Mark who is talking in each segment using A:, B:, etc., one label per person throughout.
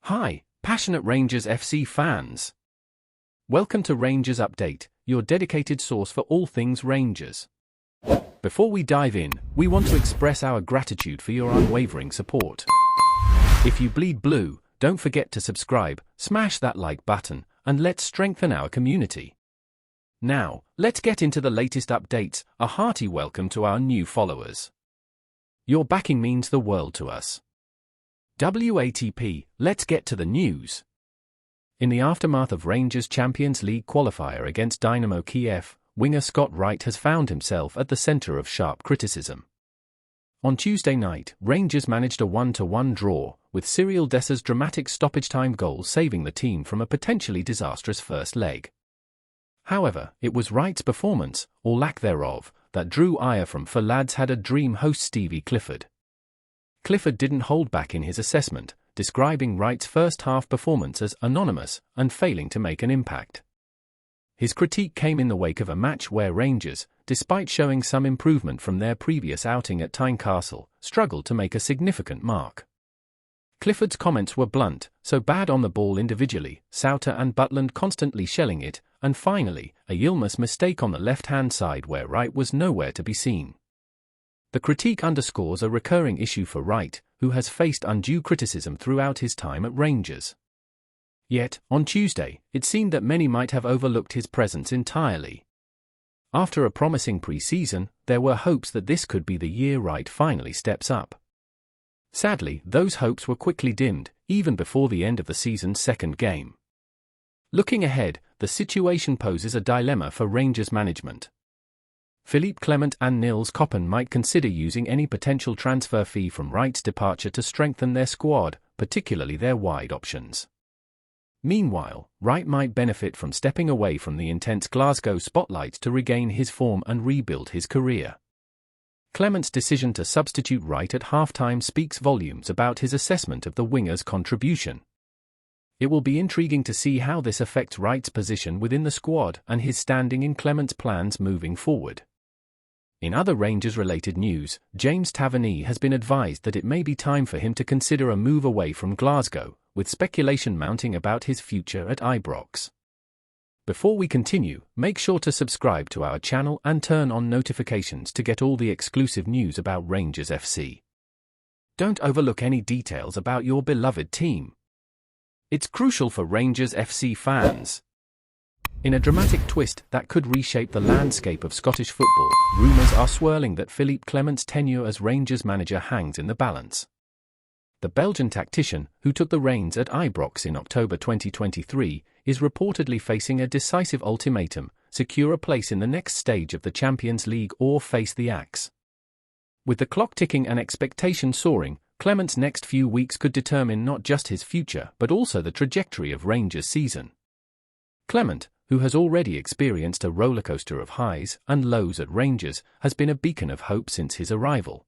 A: Hi, passionate Rangers FC fans. Welcome to Rangers Update, your dedicated source for all things Rangers. Before we dive in, we want to express our gratitude for your unwavering support. If you bleed blue, don't forget to subscribe, smash that like button, and let's strengthen our community. Now, let's get into the latest updates. A hearty welcome to our new followers. Your backing means the world to us. WATP, let's get to the news. In the aftermath of Rangers' Champions League qualifier against Dynamo Kiev, winger Scott Wright has found himself at the centre of sharp criticism. On Tuesday night, Rangers managed a 1-1 draw, with Cyril Dessers' dramatic stoppage-time goal saving the team from a potentially disastrous first leg. However, it was Wright's performance, or lack thereof, that drew ire from For Lads Had a Dream host Stevie Clifford. Clifford didn't hold back in his assessment, describing Wright's first-half performance as anonymous and failing to make an impact. His critique came in the wake of a match where Rangers, despite showing some improvement from their previous outing at Tynecastle, struggled to make a significant mark. Clifford's comments were blunt: so bad on the ball individually, Souter and Butland constantly shelling it, and finally, a Yilmaz mistake on the left-hand side where Wright was nowhere to be seen. The critique underscores a recurring issue for Wright, who has faced undue criticism throughout his time at Rangers. Yet, on Tuesday, it seemed that many might have overlooked his presence entirely. After a promising pre-season, there were hopes that this could be the year Wright finally steps up. Sadly, those hopes were quickly dimmed, even before the end of the season's second game. Looking ahead, the situation poses a dilemma for Rangers management. Philippe Clement and Nils Koppen might consider using any potential transfer fee from Wright's departure to strengthen their squad, particularly their wide options. Meanwhile, Wright might benefit from stepping away from the intense Glasgow spotlight to regain his form and rebuild his career. Clement's decision to substitute Wright at halftime speaks volumes about his assessment of the winger's contribution. It will be intriguing to see how this affects Wright's position within the squad and his standing in Clement's plans moving forward. In other Rangers-related news, James Tavernier has been advised that it may be time for him to consider a move away from Glasgow, with speculation mounting about his future at Ibrox. Before we continue, make sure to subscribe to our channel and turn on notifications to get all the exclusive news about Rangers FC. Don't overlook any details about your beloved team. It's crucial for Rangers FC fans. In a dramatic twist that could reshape the landscape of Scottish football, rumours are swirling that Philippe Clement's tenure as Rangers manager hangs in the balance. The Belgian tactician, who took the reins at Ibrox in October 2023, is reportedly facing a decisive ultimatum: secure a place in the next stage of the Champions League or face the axe. With the clock ticking and expectation soaring, Clement's next few weeks could determine not just his future but also the trajectory of Rangers' season. Clement, who has already experienced a rollercoaster of highs and lows at Rangers, has been a beacon of hope since his arrival.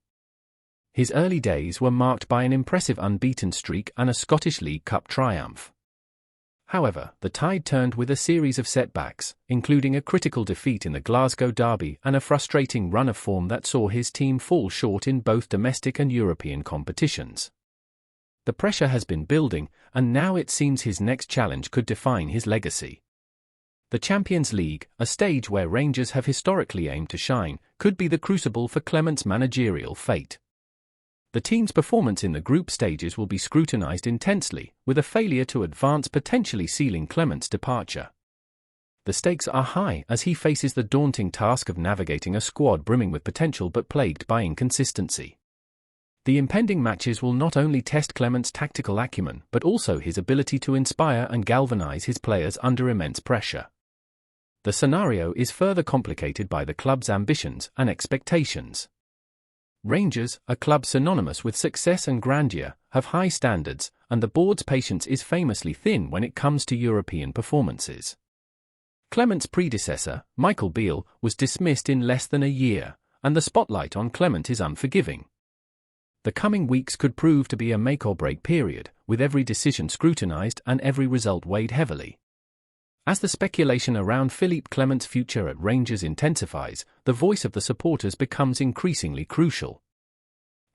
A: His early days were marked by an impressive unbeaten streak and a Scottish League Cup triumph. However, the tide turned with a series of setbacks, including a critical defeat in the Glasgow derby and a frustrating run of form that saw his team fall short in both domestic and European competitions. The pressure has been building, and now it seems his next challenge could define his legacy. The Champions League, a stage where Rangers have historically aimed to shine, could be the crucible for Clement's managerial fate. The team's performance in the group stages will be scrutinised intensely, with a failure to advance potentially sealing Clement's departure. The stakes are high as he faces the daunting task of navigating a squad brimming with potential but plagued by inconsistency. The impending matches will not only test Clement's tactical acumen but also his ability to inspire and galvanise his players under immense pressure. The scenario is further complicated by the club's ambitions and expectations. Rangers, a club synonymous with success and grandeur, have high standards, and the board's patience is famously thin when it comes to European performances. Clement's predecessor, Michael Beale, was dismissed in less than a year, and the spotlight on Clement is unforgiving. The coming weeks could prove to be a make-or-break period, with every decision scrutinised and every result weighed heavily. As the speculation around Philippe Clement's future at Rangers intensifies, the voice of the supporters becomes increasingly crucial.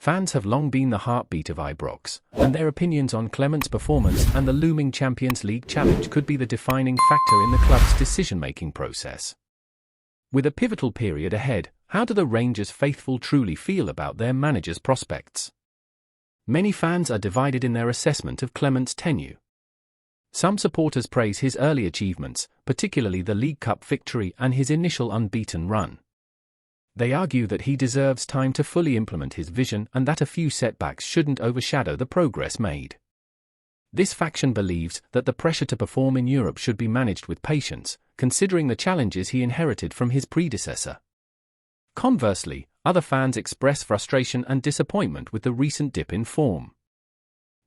A: Fans have long been the heartbeat of Ibrox, and their opinions on Clement's performance and the looming Champions League challenge could be the defining factor in the club's decision-making process. With a pivotal period ahead, how do the Rangers faithful truly feel about their manager's prospects? Many fans are divided in their assessment of Clement's tenure. Some supporters praise his early achievements, particularly the League Cup victory and his initial unbeaten run. They argue that he deserves time to fully implement his vision and that a few setbacks shouldn't overshadow the progress made. This faction believes that the pressure to perform in Europe should be managed with patience, considering the challenges he inherited from his predecessor. Conversely, other fans express frustration and disappointment with the recent dip in form.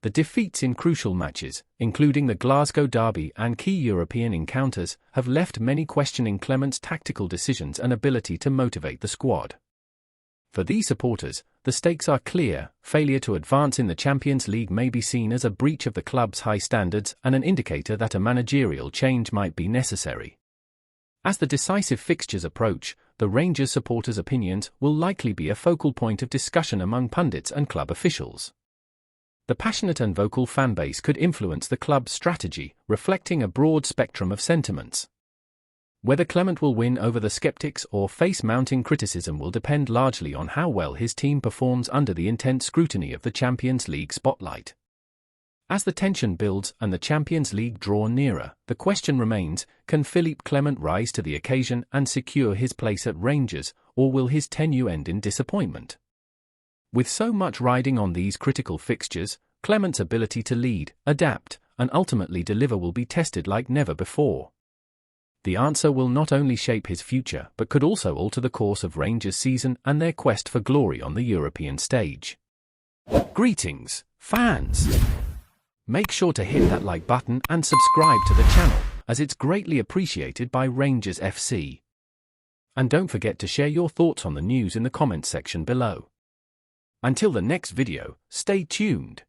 A: The defeats in crucial matches, including the Glasgow derby and key European encounters, have left many questioning Clement's tactical decisions and ability to motivate the squad. For these supporters, the stakes are clear. Failure to advance in the Champions League may be seen as a breach of the club's high standards and an indicator that a managerial change might be necessary. As the decisive fixtures approach, the Rangers supporters' opinions will likely be a focal point of discussion among pundits and club officials. The passionate and vocal fanbase could influence the club's strategy, reflecting a broad spectrum of sentiments. Whether Clement will win over the skeptics or face mounting criticism will depend largely on how well his team performs under the intense scrutiny of the Champions League spotlight. As the tension builds and the Champions League draw nearer, the question remains, can Philippe Clement rise to the occasion and secure his place at Rangers, or will his tenure end in disappointment? With so much riding on these critical fixtures, Clement's ability to lead, adapt, and ultimately deliver will be tested like never before. The answer will not only shape his future but could also alter the course of Rangers' season and their quest for glory on the European stage. Greetings, fans! Make sure to hit that like button and subscribe to the channel, as it's greatly appreciated by Rangers FC. And don't forget to share your thoughts on the news in the comments section below. Until the next video, stay tuned.